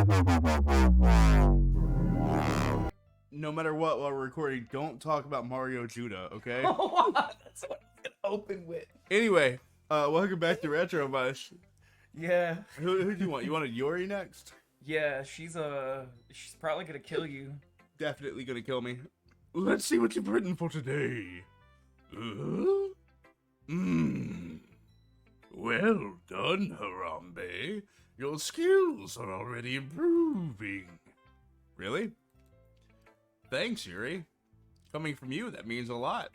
No matter what, while we're recording, don't talk about Mario Judah, okay? That's what I was gonna open with. Anyway, welcome back to RetroMush. Yeah. Who do you want? You wanted Yuri next? Yeah, she's probably gonna kill you. Definitely gonna kill me. Let's see what you've written for today. Well done, Harambe. Your skills are already improving. Really? Thanks, Yuri. Coming from you, that means a lot.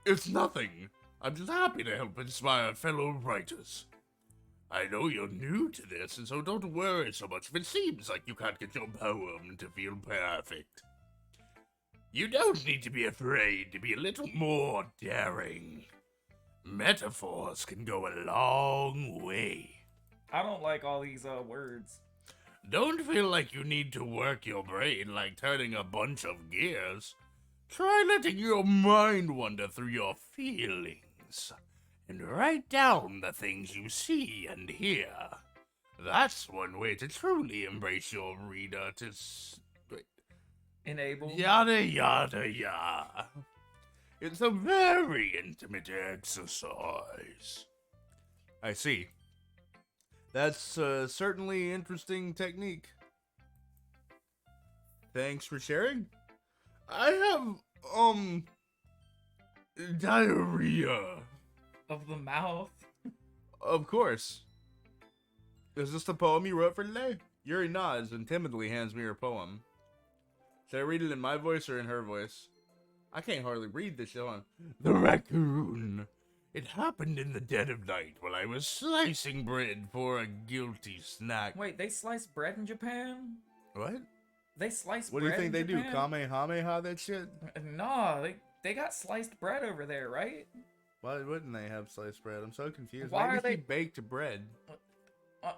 It's nothing. I'm just happy to help inspire fellow writers. I know you're new to this, and so don't worry so much if it seems like you can't get your poem to feel perfect. You don't need to be afraid to be a little more daring. Metaphors can go a long way. I don't like all these words. Don't feel like you need to work your brain like turning a bunch of gears. Try letting your mind wander through your feelings. And write down the things you see and hear. That's one way to truly embrace your reader to Enable. yada yada yada. It's a very intimate exercise. I see. That's certainly interesting technique. Thanks for sharing. I have, diarrhea. Of the mouth. Of course. Is this the poem you wrote for today? Yuri nods and timidly hands me her poem. Should I read it in my voice or in her voice? I can't hardly read this shit on. The raccoon. It happened in the dead of night while I was slicing bread for a guilty snack. Wait, they slice bread in Japan? What? They slice What bread do you think in they Japan? do? Kamehameha that shit? Nah, they got sliced bread over there, right? Why wouldn't they have sliced bread? I'm so confused. Why Maybe are they- she baked bread.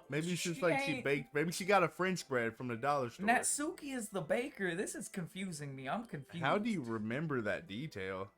Maybe she's she like she ain't- baked. Maybe she got a French bread from the dollar store. Natsuki is the baker. This is confusing me. I'm confused. How do you remember that detail?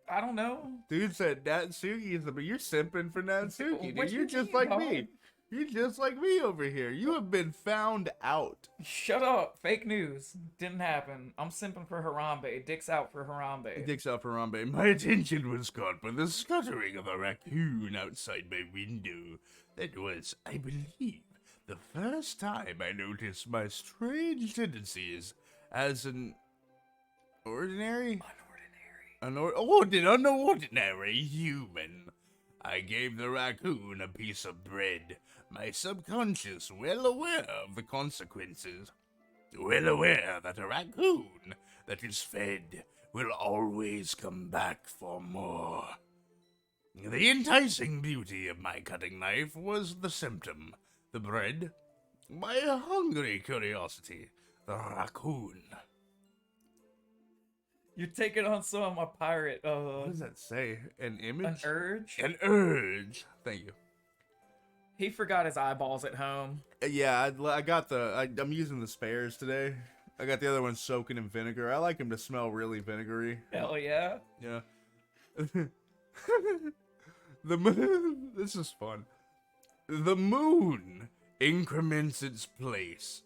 I don't know. Dude said Natsuki is the. But you're simping for Natsuki, What dude. you You're just mean, like dog? me. You're just like me over here. You have been found out. Shut up. Fake news. Didn't happen. I'm simping for Harambe. Dick's out for Harambe. Dick's out for Harambe. My attention was caught by the scuttering of a raccoon outside my window. That was, I believe, the first time I noticed my strange tendencies as an ordinary unordinary human. I gave the raccoon a piece of bread, my subconscious well aware of the consequences. Well aware that a raccoon that is fed will always come back for more. The enticing beauty of my cutting knife was the symptom, the bread, my hungry curiosity, the raccoon. You're taking on some of my pirate, What does that say? An image? an urge? An urge. Thank you. He forgot his eyeballs at home. Yeah, I got I'm using the spares today. I got the other one soaking in vinegar. I like them to smell really vinegary. Hell yeah. Yeah. The moon. This is fun. The moon increments its place.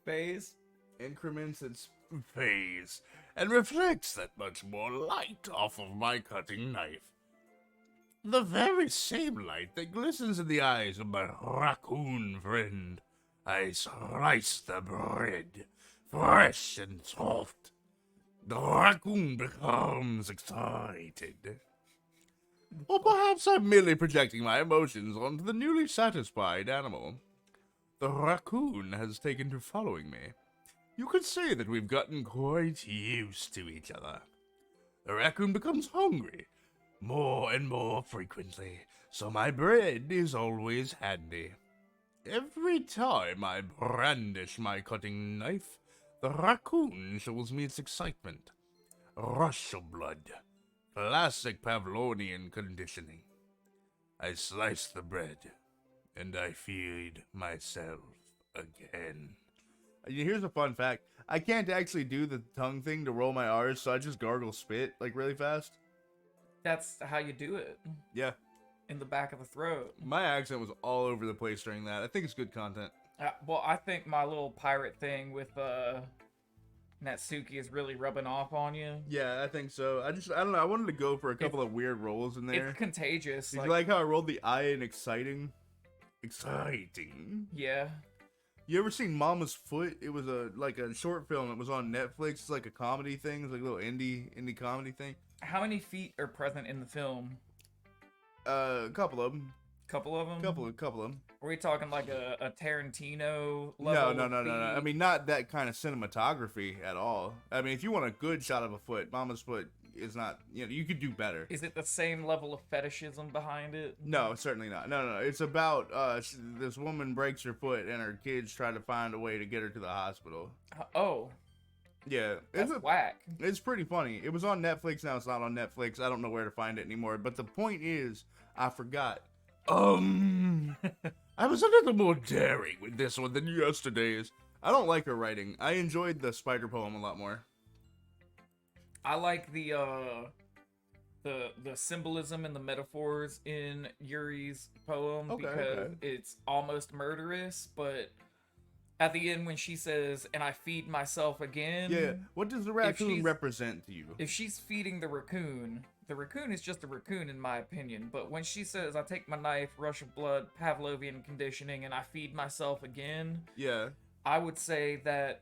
Phase. Increments its phase and reflects that much more light off of my cutting knife. The very same light that glistens in the eyes of my raccoon friend. I slice the bread, fresh and soft. The raccoon becomes excited. Or perhaps I'm merely projecting my emotions onto the newly satisfied animal. The raccoon has taken to following me. You could say that we've gotten quite used to each other. The raccoon becomes hungry more and more frequently, so my bread is always handy. Every time I brandish my cutting knife, the raccoon shows me its excitement. Rush of blood. Classic Pavlovian conditioning. I slice the bread, and I feed myself again. Here's a fun fact. I can't actually do the tongue thing to roll my R's, so I just gargle spit, like, really fast. That's how you do it. Yeah. in the back of the throat. My accent was all over the place during that. I think it's good content. Well, I think my little pirate thing with Natsuki is really rubbing off on you. Yeah, I think so. I don't know. I wanted to go for a couple of weird roles in there. It's contagious. Did you like how I rolled the I in exciting? Exciting. Yeah. You ever seen Mama's Foot? It was a short film. It was on Netflix. It's like a comedy thing. It's like a little indie comedy thing. How many feet are present in the film? A couple of them. Couple of them. Couple of them. Are we talking like a Tarantino level? No. I mean, not that kind of cinematography at all. I mean, if you want a good shot of a foot, Mama's Foot is not. You know, you could do better. Is it the same level of fetishism behind it? No, certainly not. No. It's about this woman breaks her foot and her kids try to find a way to get her to the hospital. Oh. Yeah, That's whack. It's pretty funny. It was on Netflix. Now it's not on Netflix. I don't know where to find it anymore. But the point is, I forgot. I was a little more daring with this one than yesterday's. I don't like her writing. I enjoyed the spider poem a lot more. I like the symbolism and the metaphors in Yuri's poem because it's almost murderous, but at the end when she says, "And I feed myself again." Yeah. What does the raccoon represent to you? If she's feeding the raccoon is just a raccoon in my opinion. But when she says, "I take my knife, rush of blood, Pavlovian conditioning, and I feed myself again," yeah, I would say that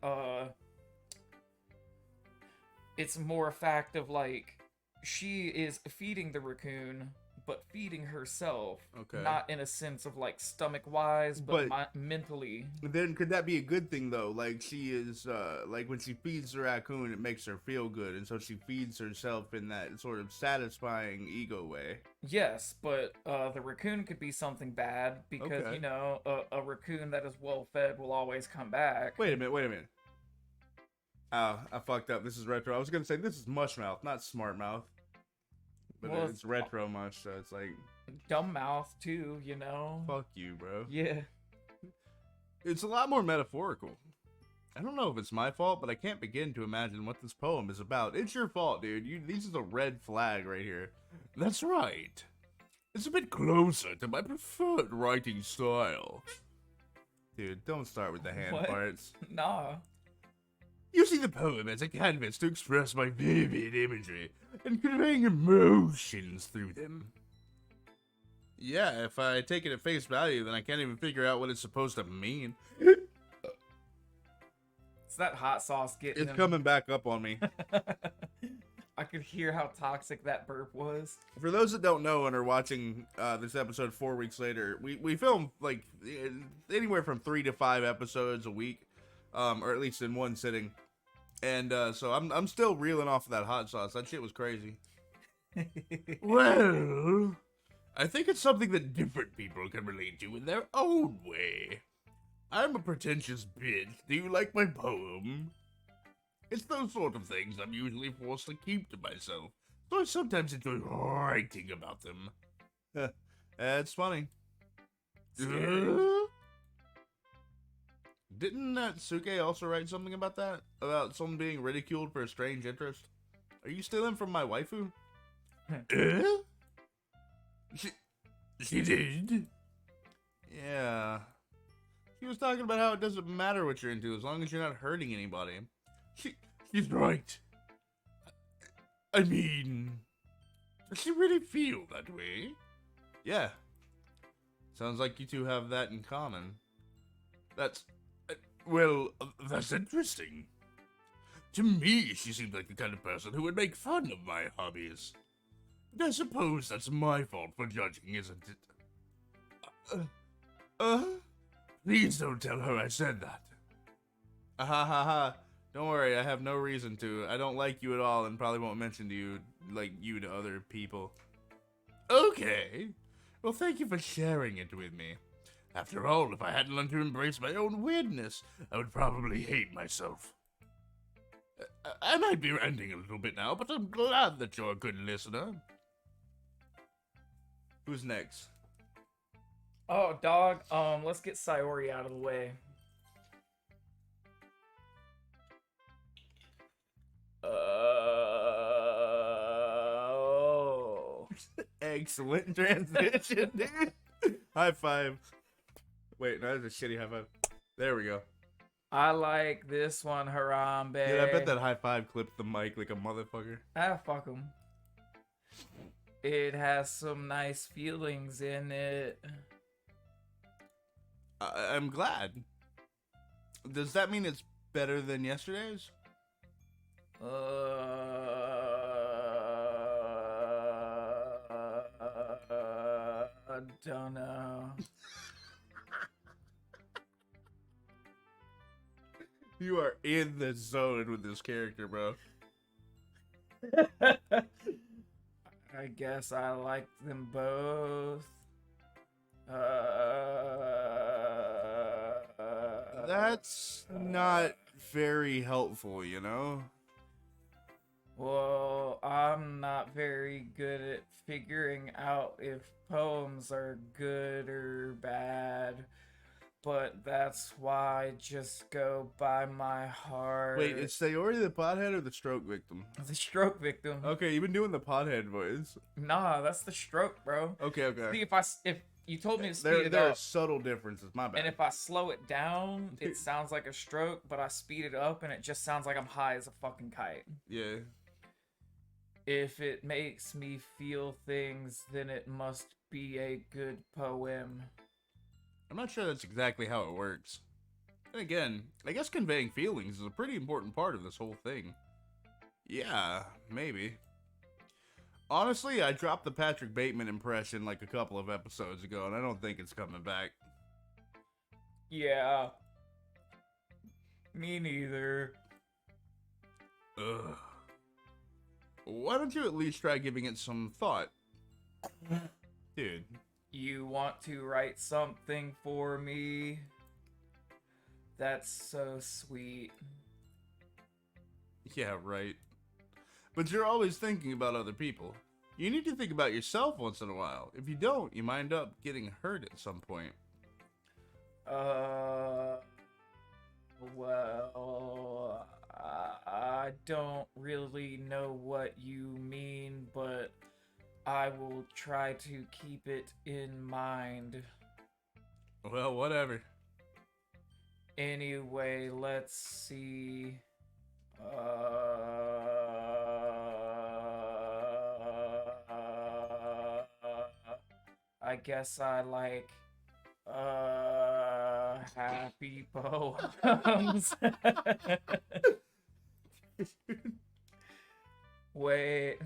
it's more a fact of like she is feeding the raccoon, but feeding herself. Okay. Not in a sense of like stomach wise, but mentally. Then could that be a good thing though? Like she is, like when she feeds the raccoon, it makes her feel good, and so she feeds herself in that sort of satisfying ego way. Yes, but the raccoon could be something bad because you know a raccoon that is well fed will always come back. Wait a minute. Oh, I fucked up. This is retro. I was gonna say this is Mushmouth, not Smartmouth. But well, it's RetroMush, so it's like dumb mouth too, you know. Fuck you, bro. Yeah. It's a lot more metaphorical. I don't know if it's my fault, but I can't begin to imagine what this poem is about. It's your fault, dude. This is a red flag right here. That's right. It's a bit closer to my preferred writing style. Dude, don't start with the hand parts. Nah. You see the poem as a canvas to express my vivid imagery and conveying emotions through them. Yeah, if I take it at face value, then I can't even figure out what it's supposed to mean. It's that hot sauce getting It's coming back up on me. I could hear how toxic that burp was. For those that don't know and are watching this episode 4 weeks later, we film like anywhere from 3 to 5 episodes a week. Or at least in one sitting, and so I'm still reeling off of that hot sauce. That shit was crazy. Well, I think it's something that different people can relate to in their own way. I'm a pretentious bitch. Do you like my poem? It's those sort of things I'm usually forced to keep to myself, so I sometimes enjoy writing about them. That's funny. Didn't Natsuki also write something about that? About someone being ridiculed for a strange interest? Are you stealing from my waifu? She did? Yeah. She was talking about how it doesn't matter what you're into as long as you're not hurting anybody. She's right. I mean, does she really feel that way? Yeah. Sounds like you two have that in common. Well, that's interesting. To me, she seems like the kind of person who would make fun of my hobbies. And I suppose that's my fault for judging, isn't it? Please don't tell her I said that. Ha. Don't worry, I have no reason to. I don't like you at all and probably won't mention to you, like you to other people. Okay. Well, thank you for sharing it with me. After all, if I hadn't learned to embrace my own weirdness, I would probably hate myself. I might be ranting a little bit now, but I'm glad that you're a good listener. Who's next? Oh, dog, let's get Sayori out of the way. Excellent transition, dude. High five. Wait, no, that's a shitty high five. There we go. I like this one, Harambe. Dude, I bet that high five clipped the mic like a motherfucker. Ah, fuck him. It has some nice feelings in it. I'm glad. Does that mean it's better than yesterday's? I don't know. You are in the zone with this character, bro. I guess I like them both. That's not very helpful, you know? Well, I'm not very good at figuring out if poems are good or bad, but that's why I just go by my heart. Wait, is Sayori the pothead or the stroke victim? The stroke victim. Okay, you've been doing the pothead voice. Nah, that's the stroke, bro. Okay. See, if you told me to speed it there up, are subtle differences, my bad. and if I slow it down, it sounds like a stroke, but I speed it up and it just sounds like I'm high as a fucking kite. Yeah. If it makes me feel things, then it must be a good poem. I'm not sure that's exactly how it works. And again, I guess conveying feelings is a pretty important part of this whole thing. Yeah, maybe. Honestly, I dropped the Patrick Bateman impression like a couple of episodes ago, and I don't think it's coming back. Yeah. Me neither. Ugh. Why don't you at least try giving it some thought? Dude. You want to write something for me? That's so sweet. Yeah, right. But you're always thinking about other people. You need to think about yourself once in a while. If you don't, you might end up getting hurt at some point. Well, I don't really know what you mean, but I will try to keep it in mind. Well, whatever. Anyway, let's see. I guess I like happy poems. Wait,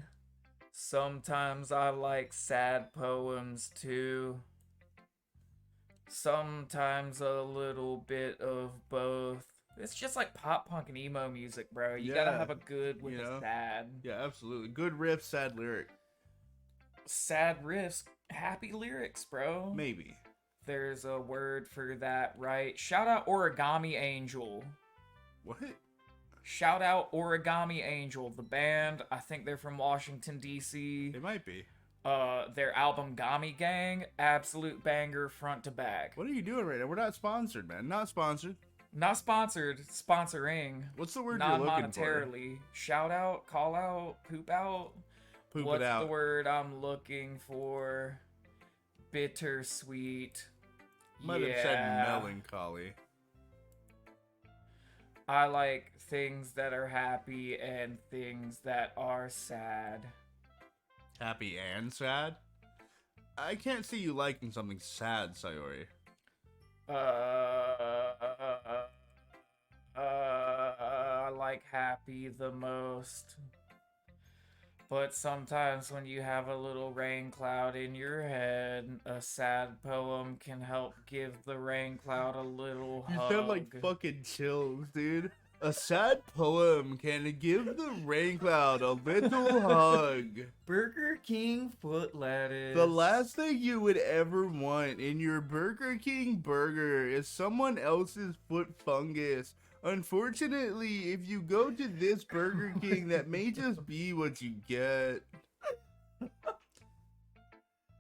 sometimes I like sad poems too. Sometimes a little bit of both. It's just like pop punk and emo music, bro. You gotta have a good with a sad. Yeah, absolutely. Good riff, sad lyric. Sad riffs, happy lyrics, bro. Maybe. There's a word for that, right? Shout out Origami Angel. What? Shout out Origami Angel, the band. I think they're from Washington, D.C. They might be. Their album Gami Gang, absolute banger front to back. What are you doing right now? We're not sponsored, man. Not sponsored. Not sponsored, sponsoring. What's the word you're looking for? Non-monetarily. Shout out, call out, poop out. Poop What's it out. the word I'm looking for? Bittersweet. Might have said melancholy. I like things that are happy and things that are sad. Happy and sad? I can't see you liking something sad, Sayori. I like happy the most. But sometimes when you have a little rain cloud in your head, a sad poem can help give the rain cloud a little hug. You sound like fucking chills, dude. A sad poem can give the rain cloud a little hug. Burger King foot lettuce. The last thing you would ever want in your Burger King burger is someone else's foot fungus. Unfortunately, if you go to this Burger King, that may just be what you get.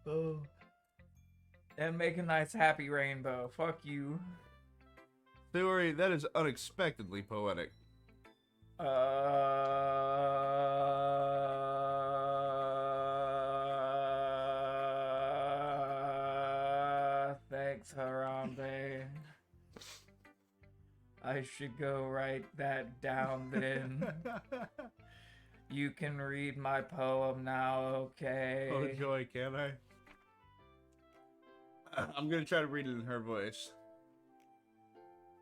Oh. And make a nice happy rainbow. Fuck you. Sayori, that is unexpectedly poetic. Thanks, Harambe. I should go write that down then. You can read my poem now, okay? Oh, Joy, can I? I'm gonna try to read it in her voice.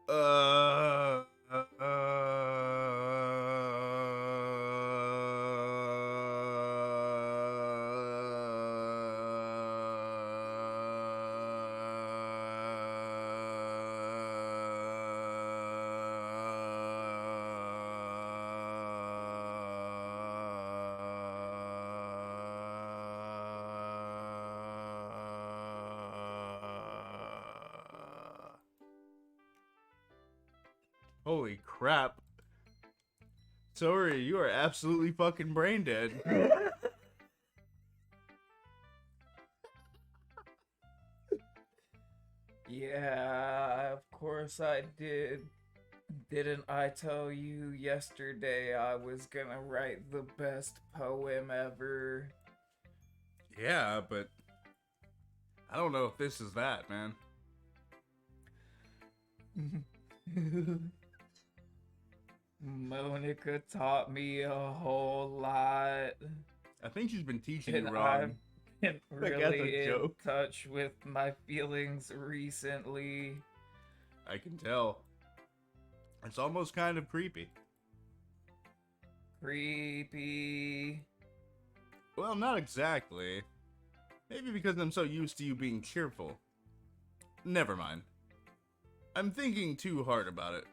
Uh, Holy crap. Sorry, you are absolutely fucking brain dead. Yeah, of course I did. Didn't I tell you yesterday I was gonna write the best poem ever? Yeah, but I don't know if this is that, man. Monica taught me a whole lot. I think she's been teaching you And wrong. I've been Like, that's a really in joke. touch with my feelings recently. I can tell. It's almost kind of creepy. Creepy. Well, not exactly. Maybe because I'm so used to you being cheerful. Never mind. I'm thinking too hard about it.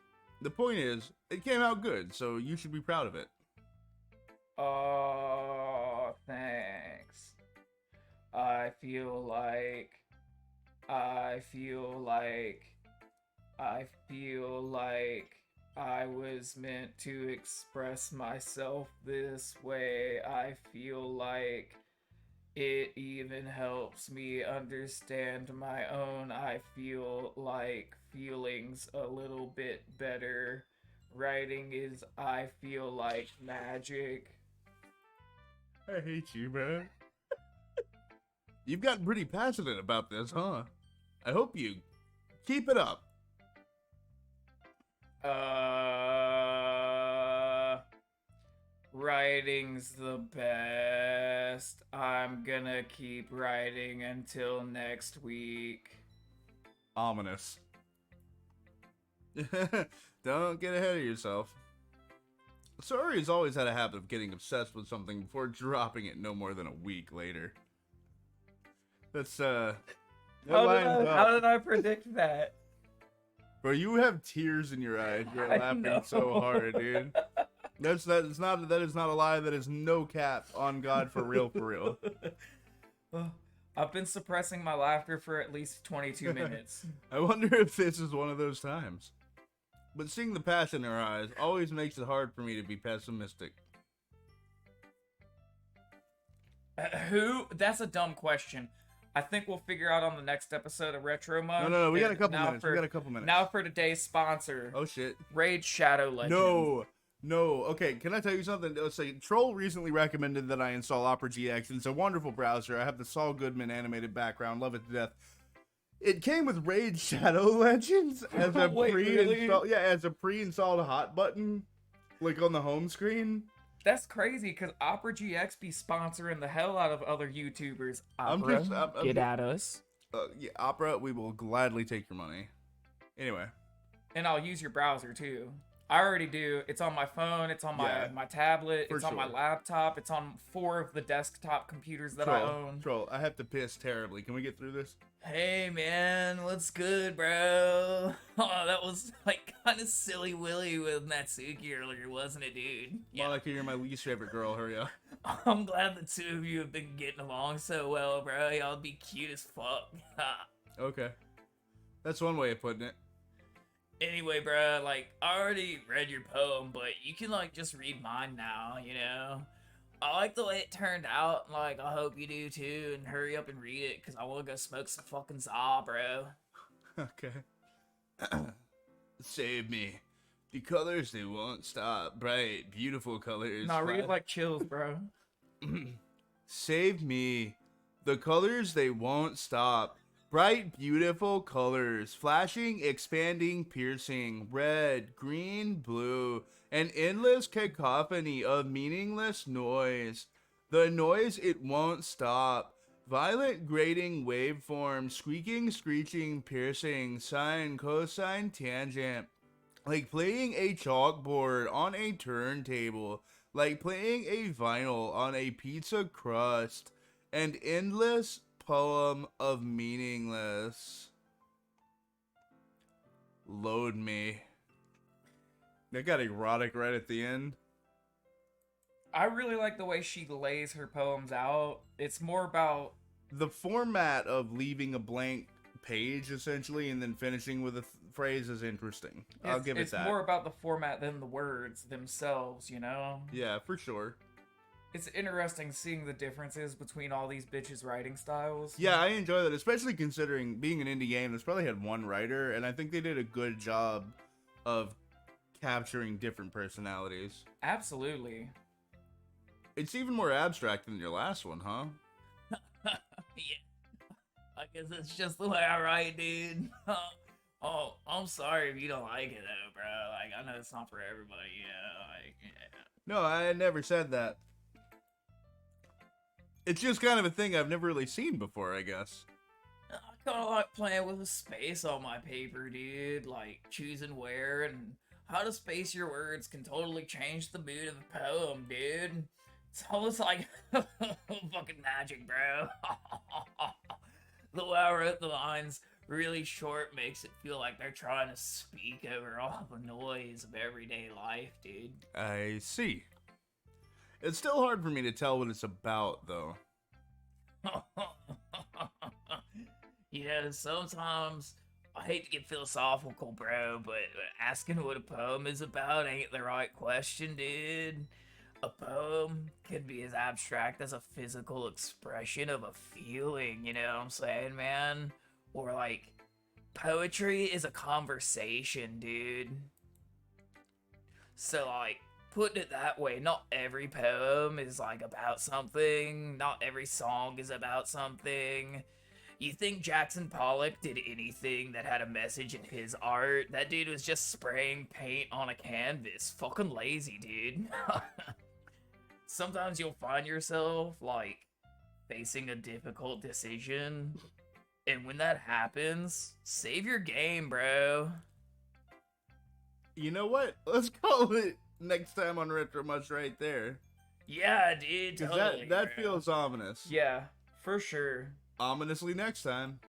The point is, it came out good, so you should be proud of it. Oh, thanks. I feel like I was meant to express myself this way. I feel like it even helps me understand my own. I feel like feelings a little bit better. Writing is, I feel like, magic. I hate you, man. You've gotten pretty passionate about this, huh? I hope you keep it up. Writing's the best. I'm gonna keep writing until next week. Ominous. Don't get ahead of yourself. Sori's always had a habit of getting obsessed with something before dropping it no more than a week later. That's, that lines up. How did I predict that? Bro, you have tears in your eyes. You're I laughing know. so hard, dude. That is not a lie. That is no cap on God, for real, for real. I've been suppressing my laughter for at least 22 minutes. I wonder if this is one of those times. But seeing the passion in her eyes always makes it hard for me to be pessimistic. Who? That's a dumb question. I think we'll figure out on the next episode of RetroMush. No, we got a And couple now minutes. We got a couple minutes. Now for today's sponsor, Oh shit. Raid Shadow Legends. No. Okay, can I tell you something? Let's say Troll recently recommended that I install Opera GX. It's a wonderful browser. I have the Saul Goodman animated background. Love it to death. It came with Raid Shadow Legends as a Wait, pre-install. really? Yeah, as a pre-installed hot button, like on the home screen. That's crazy because Opera GX be sponsoring the hell out of other YouTubers. I'm Opera, just- I'm- get at us. Yeah, Opera, we will gladly take your money. Anyway. And I'll use your browser too. I already do. It's on my phone. It's on my tablet. For It's on my sure. laptop. It's on 4 of the desktop computers that I own. Troll, I have to piss terribly. Can we get through this? Hey man, what's good, bro? Oh, that was like kind of silly willy with Natsuki earlier, wasn't it, dude? Monica, you're my least favorite girl. Hurry up. I'm glad the two of you have been getting along so well, bro. Y'all be cute as fuck. Okay. That's one way of putting it. Anyway, bro, like, I already read your poem, but you can, like, just read mine now, you know? I like the way it turned out, like, I hope you do too, and hurry up and read it, because I want to go smoke some fucking za, bro. Okay. Save me. The colors, they won't stop. Bright, beautiful colors. Nah, read it like chills, bro. Save me. The colors, they won't stop. Bright, beautiful colors, flashing, expanding, piercing, red, green, blue, an endless cacophony of meaningless noise. The noise it won't stop. Violent grating waveform, squeaking, screeching, piercing, sine, cosine, tangent. Like playing a chalkboard on a turntable. Like playing a vinyl on a pizza crust. An endless poem of meaningless. Load me. That got erotic right at the end. I really like the way she lays her poems out. It's more about The format of leaving a blank page essentially and then finishing with a phrase is interesting. I'll give it that. It's more about the format than the words themselves, you know? Yeah, for sure. It's interesting seeing the differences between all these bitches' writing styles. Yeah, I enjoy that, especially considering being an indie game that's probably had one writer, and I think they did a good job of capturing different personalities. Absolutely. It's even more abstract than your last one, huh? Yeah. I guess it's just the way I write, dude. Oh, I'm sorry if you don't like it, though, bro. Like, I know it's not for everybody, you know? Like, yeah. No, I never said that. It's just kind of a thing I've never really seen before, I guess. I kind of like playing with the space on my paper, dude. Like, choosing where and how to space your words can totally change the mood of the poem, dude. It's almost like fucking magic, bro. The way I wrote the lines really short makes it feel like they're trying to speak over all the noise of everyday life, dude. I see. It's still hard for me to tell what it's about, though. Yeah, sometimes I hate to get philosophical, bro, but asking what a poem is about ain't the right question, dude. A poem can be as abstract as a physical expression of a feeling, you know what I'm saying, man? Or like, poetry is a conversation, dude. So like, putting it that way, not every poem is like about something, not every song is about something. You think Jackson Pollock did anything that had a message in his art? That dude was just spraying paint on a canvas. Fucking lazy, dude. Sometimes you'll find yourself, like, facing a difficult decision. And when that happens, save your game, bro. You know what? Let's call it next time on RetroMush right there. Yeah, dude, Because totally, that bro. feels ominous. Yeah, for sure. Ominously next time.